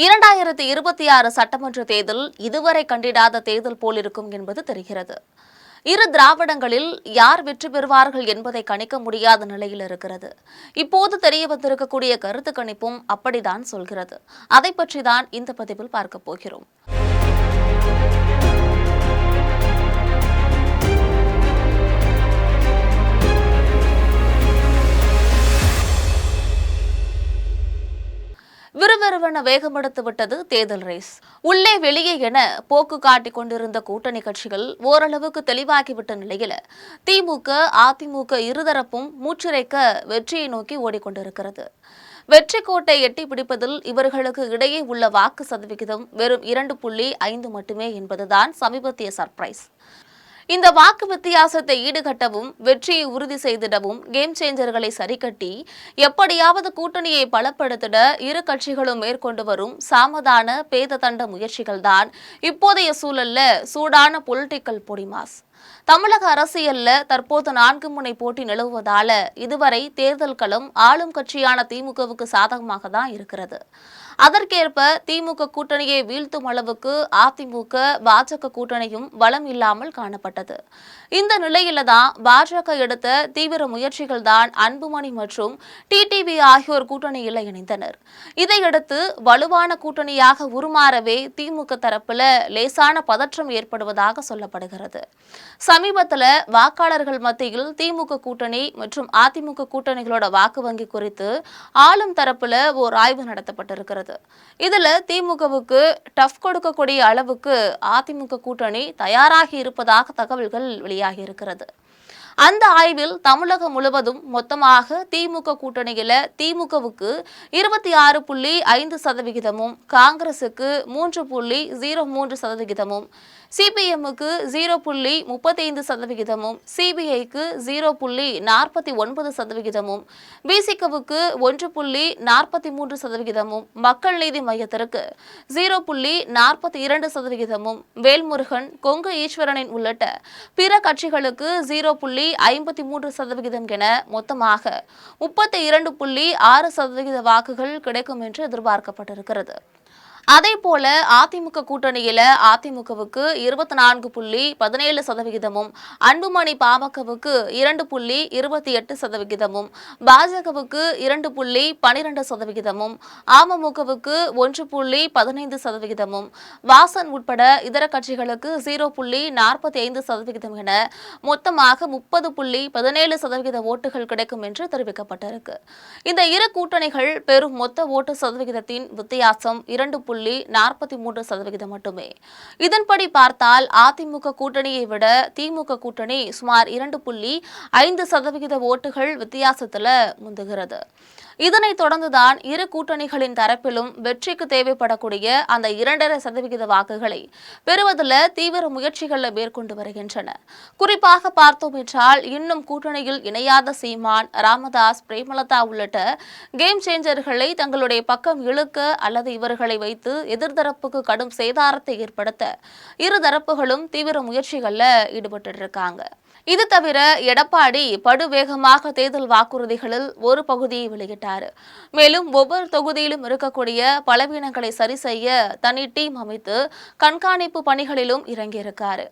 2026 சட்டமன்ற தேர்தல் இதுவரை கண்டிடாத தேர்தல் போலிருக்கும் என்பது தெரிகிறது. இரு திராவிடங்களில் யார் வெற்றி பெறுவார்கள் என்பதை கணிக்க முடியாத நிலையில் இருக்கிறது. இப்போது தெரிய வந்திருக்கக்கூடிய கருத்து கணிப்பும் அப்படித்தான் சொல்கிறது. அதை பற்றிதான் இந்த பதிவில் பார்க்க போகிறோம். விறுவிறுவென வேகமெடுத்து விட்டது தேர்தல் ரேஸ். உள்ளே வெளியே என போக்கு காட்டிக் கொண்டிருந்த கூட்டணி கட்சிகள் ஓரளவுக்கு தெளிவாகிவிட்ட நிலையில் திமுக, அதிமுக இருதரப்பும் மூச்சிறைக்க வெற்றியை நோக்கி ஓடிக்கொண்டிருக்கிறது. வெற்றி கோட்டை எட்டி பிடிப்பதில் இவர்களுக்கு இடையே உள்ள வாக்கு சதவிகிதம் வெறும் 2.5 மட்டுமே என்பதுதான் சமீபத்திய சர்ப்ரைஸ். இந்த வாக்கு வித்தியாசத்தை ஈடுகட்டவும் வெற்றியை உறுதி செய்திடவும் கேம் சேஞ்சர்களை சரிகட்டி எப்படியாவது கூட்டணியை பலப்படுத்திட இரு கட்சிகளும் மேற்கொண்டு வரும் சாமதான பேததண்ட முயற்சிகள்தான் இப்போதைய சூழல்ல சூடான பொலிட்டிக்கல் பொடிமாஸ். தமிழக அரசியல்ல தற்போது 4 முனை போட்டி நிலவுவதால இதுவரை தேர்தல் களம் ஆளும் கட்சியான திமுகவுக்கு சாதகமாக தான் இருக்கிறது. அதற்கேற்ப திமுக கூட்டணியை வீழ்த்தும் அளவுக்கு அதிமுக, பாஜக கூட்டணியும் பலம் இல்லாமல் காணப்பட்டது. இந்த நிலையில தான் பாஜக எடுத்த தீவிர முயற்சிகள் தான் அன்புமணி மற்றும் டிடிவி ஆகியோர் கூட்டணியில் இணைந்தனர். இதையடுத்து வலுவான கூட்டணியாக உருமாறவே திமுக தரப்புல லேசான பதற்றம் ஏற்படுவதாக சொல்லப்படுகிறது. சமீபத்தில் வாக்காளர்கள் மத்தியில் திமுக கூட்டணி மற்றும் அதிமுக கூட்டணிகளோட வாக்கு வங்கி குறித்து ஆளும் தரப்புல ஓர் ஆய்வு நடத்தப்பட்டிருக்கிறது. இதுல திமுகவுக்கு டஃப் கொடுக்கக்கூடிய அளவுக்கு அதிமுக கூட்டணி தயாராகி இருப்பதாக தகவல்கள் வெளியாகி இருக்கிறது. அந்த ஆய்வில் தமிழகம் முழுவதும் மொத்தமாக திமுக கூட்டணியில திமுகவுக்கு 26.5%, காங்கிரசுக்கு 3.03%, சிபிஎம்முக்கு 0.35%, சிபிஐக்கு 0.49%, பிசிகவுக்கு 1.43%, மக்கள் நீதி மையத்திற்கு 0.42%, வேல்முருகன், கொங்கு ஈஸ்வரனின் உள்ளிட்ட பிற கட்சிகளுக்கு 0.53% என மொத்தமாக 32.6% வாக்குகள் கிடைக்கும் என்று எதிர்பார்க்கப்பட்டிருக்கிறது. அதேபோல அதிமுக கூட்டணியில அதிமுகவுக்கு 24.17%, அன்புமணி பாமகவுக்கு 2.28%, பாஜகவுக்கு 2.12%, அமமுகவுக்கு 1.15%, வாசன் உட்பட இதர கட்சிகளுக்கு 0.45% என மொத்தமாக 30.17% ஓட்டுகள் கிடைக்கும் என்று தெரிவிக்கப்பட்டிருக்கு. இந்த இரு கூட்டணிகள் பெரும் மொத்த ஓட்டு சதவிகிதத்தின் வித்தியாசம் 2.43% மட்டுமே. இதன்படி பார்த்தால் அதிமுக கூட்டணியை விட திமுக கூட்டணி சுமார் 2.5% ஓட்டுகள் வித்தியாசத்தில் முந்துகிறது. இதனைத் தொடர்ந்துதான் இரு கூட்டணிகளின் தரப்பிலும் வெற்றிக்கு தேவைப்படக்கூடிய அந்த 2.5% வாக்குகளை பெறுவதில் தீவிர முயற்சிகளை மேற்கொண்டு வருகின்றன. குறிப்பாக பார்த்தோம் என்றால் இன்னும் கூட்டணியில் இணையாத சீமான், ராமதாஸ், பிரேமலதா உள்ளிட்ட கேம் சேஞ்சர்களை தங்களுடைய பக்கம் இழுக்க அல்லது இவர்களை வைத்து எதிர்தரப்புக்கு கடும் சேதாரத்தை ஏற்படுத்த இரு தரப்புகளும் தீவிர முயற்சிகளில் ஈடுபட்டு. இது தவிர எடப்பாடி படுவேகமாக தேர்தல் வாக்குறுதிகளில் ஒரு பகுதியை வெளியிட்டார். மேலும் ஒவ்வொரு தொகுதியிலும் இருக்கக்கூடிய பலவீனங்களை சரி செய்ய தனி டீம் அமைத்து கண்காணிப்பு பணிகளிலும் இறங்கியிருக்காரு.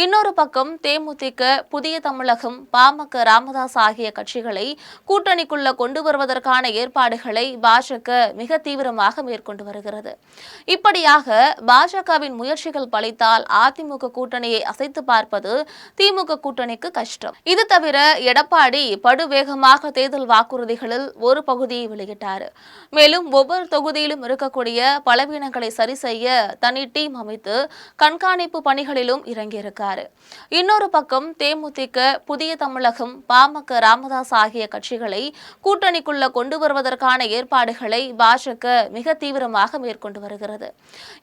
இன்னொரு பக்கம் தேமுதிக, புதிய தமிழகம், பாமக, ராமதாஸ் ஆகிய கட்சிகளை கூட்டணிக்குள்ள கொண்டு வருவதற்கான ஏற்பாடுகளை பாஜக மிக தீவிரமாக மேற்கொண்டு வருகிறது. இப்படியாக பாஜகவின் முயற்சிகள் பலித்தால் அதிமுக கூட்டணியை அசைத்து பார்ப்பது திமுக கூட்டணிக்கு கஷ்டம். இது தவிர எடப்பாடி படுவேகமாக தேர்தல் வாக்குறுதிகளில் ஒரு பகுதியை வெளியிட்டார். மேலும் ஒவ்வொரு தொகுதியிலும் இருக்கக்கூடிய பலவீனங்களை சரி செய்ய தனி டீம் அமைத்து கண்காணிப்பு பணிகளிலும் இறங்கியிருக்காரு. இன்னொரு பக்கம் தேமுதிக, புதிய தமிழகம், பாமக, ராமதாஸ் ஆகிய கட்சிகளை கூட்டணிக்குள்ள கொண்டு வருவதற்கான ஏற்பாடுகளை பாஜக மிக தீவிரமாக மேற்கொண்டு வருகிறது.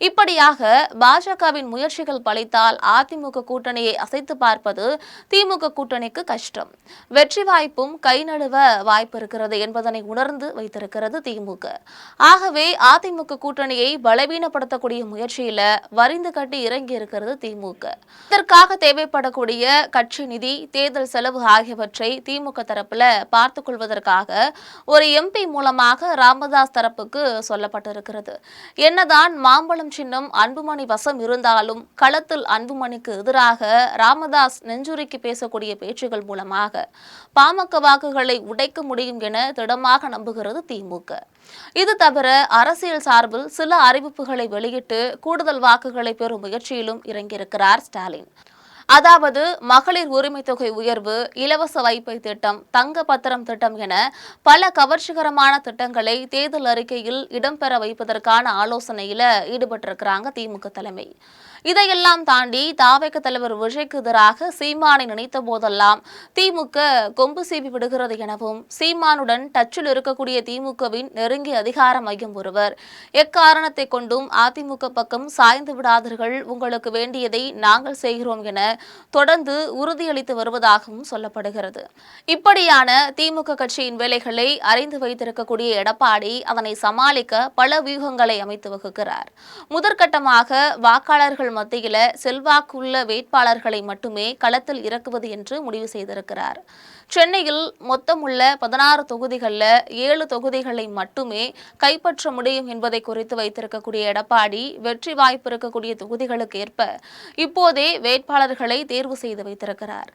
இப்படியாக பாஜகவின் முயற்சிகள் பலித்தால் அதிமுக கூட்டணியை அசைத்து பார்ப்பது திமுக திமுக கூட்டணிக்கு கஷ்டம். வெற்றி வாய்ப்பும் கை நழுவ வாய்ப்பு இருக்கிறது என்பதனை உணர்ந்து வைத்திருக்கிறது திமுக. ஆகவே அதிமுக கூட்டணியை பலவீனப்படுத்தக்கூடிய முயற்சியில வரிந்து கட்டி இறங்கி இருக்கிறது திமுக. இதற்காக தேவைப்படக்கூடிய கட்சி நிதி, தேர்தல் செலவு ஆகியவற்றை திமுக தரப்புல பார்த்துக் கொள்வதற்காக ஒரு எம்பி மூலமாக ராமதாஸ் தரப்புக்கு சொல்லப்பட்டிருக்கிறது. என்னதான் மாம்பழம் சின்னம் அன்புமணி வசம் இருந்தாலும் களத்தில் அன்புமணிக்கு எதிராக ராமதாஸ் நெஞ்சுருக்கி பேசக்கூடிய பேச்சுகள் மூலமாக பாமக வாக்குகளை உடைக்க முடியும் என திடமாக நம்புகிறது திமுக. இது தவிர அரசியல் சார்பில் சில அறிவிப்புகளை வெளியிட்டு கூடுதல் வாக்குகளை பெறும் முயற்சியிலும் இறங்கியிருக்கிறார் ஸ்டாலின். அதாவது மகளிர் உரிமை தொகை உயர்வு, இலவச வைப்பை திட்டம், தங்க பத்திரம் திட்டம் என பல கவர்ச்சிகரமான திட்டங்களை தேர்தல் அறிக்கையில் இடம்பெற வைப்பதற்கான ஆலோசனையில ஈடுபட்டிருக்கிறாங்க திமுக தலைமை. இதையெல்லாம் தாண்டி தாவேக தலைவர் விஜய்க்கு எதிராக சீமானை நினைத்த போதெல்லாம் திமுக கொம்பு சீவி விடுகிறது எனவும், சீமானுடன் டச்சில் இருக்கக்கூடிய திமுகவின் நெருங்கிய அதிகார மையம் ஒருவர் எக்காரணத்தை கொண்டும் அதிமுக பக்கம் சாய்ந்து விடாதீர்கள், உங்களுக்கு வேண்டியதை நாங்கள் செய்கிறோம் என தொடர்ந்து உறுதியளித்து வருவதாகவும் சொல்லப்படுகிறது. இப்படியான திமுக கட்சியின் வேலைகளை அறிந்து வைத்திருக்கக்கூடிய எடப்பாடி அதனை சமாளிக்க பல வியூகங்களை அமைத்து வகுக்கிறார். முதற்கட்டமாக வாக்காளர்கள் மத்தியில செல்வாக்குள்ள வேட்பாளர்களை மட்டுமே களத்தில் இறக்குவது என்று முடிவு செய்திருக்கிறார். சென்னையில் மொத்தமுள்ள 16 தொகுதிகளில் 7 தொகுதிகளை மட்டுமே கைப்பற்ற முடியும் என்பதை குறித்து வைத்திருக்கக்கூடிய எடப்பாடி வெற்றி வாய்ப்பு இருக்கக்கூடிய தொகுதிகளுக்கு ஏற்ப இப்போதே வேட்பாளர்களை தேர்வு செய்து வைத்திருக்கிறார்.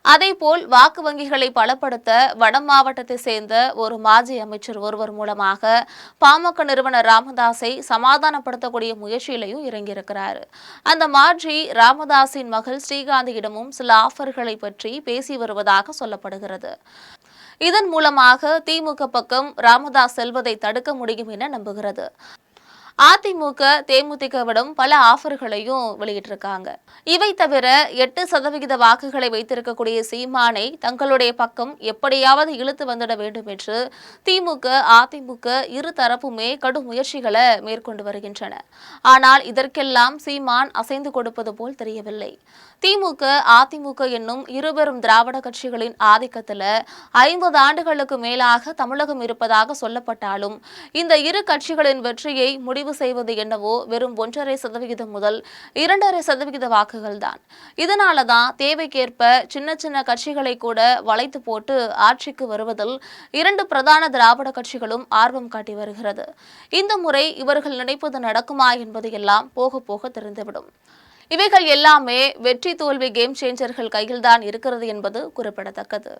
அதேபோல் வாக்கு வங்கிகளை பலப்படுத்த வட மாவட்டத்தை சேர்ந்த ஒரு மாஜி அமைச்சர் ஒருவர் மூலமாக பாமக நிறுவனர் ராமதாஸை சமாதானப்படுத்தக்கூடிய முயற்சியிலையும் இறங்கியிருக்கிறார். அந்த மாஜி ராமதாஸின் மகள் ஸ்ரீகாந்தியிடமும் சில ஆஃபர்களை பற்றி பேசி வருவதாக சொல்லப்படுகிறது. இதன் மூலமாக திமுக பக்கம் ராமதாஸ் செல்வதை தடுக்க முடியும் என நம்புகிறது. அதிமுக தேமுதிகவிடம் பல ஆஃபர்களையும் வெளியிட்டிருக்காங்க. இவை தவிர 8% வாக்குகளை வைத்திருக்கக்கூடிய சீமானை தங்களுடைய பக்கம் எப்படியாவது இழுத்து வந்துட வேண்டும் என்று திமுக, அதிமுக இரு தரப்புமே கடும் முயற்சிகளை மேற்கொண்டு வருகின்றன. ஆனால் இதற்கெல்லாம் சீமான் அசைந்து கொடுப்பது போல் தெரியவில்லை. திமுக, அதிமுக என்னும் இருபெரும் திராவிட கட்சிகளின் ஆதிக்கத்தில் 50 ஆண்டுகளுக்கு மேலாக தமிழகம் இருப்பதாக சொல்லப்பட்டாலும் இந்த இரு கட்சிகளின் வெற்றியை முடிவு செய்வது என்னவோ வெறும் 1.5% முதல் 2.5% வாக்குகள் தான். இதனாலதான் தேவைக்கேற்ப சின்ன சின்ன கட்சிகளை கூட வளைத்து போட்டு ஆட்சிக்கு வருவதில் 2 பிரதான திராவிட கட்சிகளும் ஆர்வம் காட்டி வருகிறது. இந்த முறை இவர்கள் நினைப்பது நடக்குமா என்பது எல்லாம் போக போக தெரிந்துவிடும். இவைகள் எல்லாமே வெற்றி தோல்வி கேம் சேஞ்சர்கள் கையில்தான் இருக்கிறது என்பது குறிப்பிடத்தக்கது.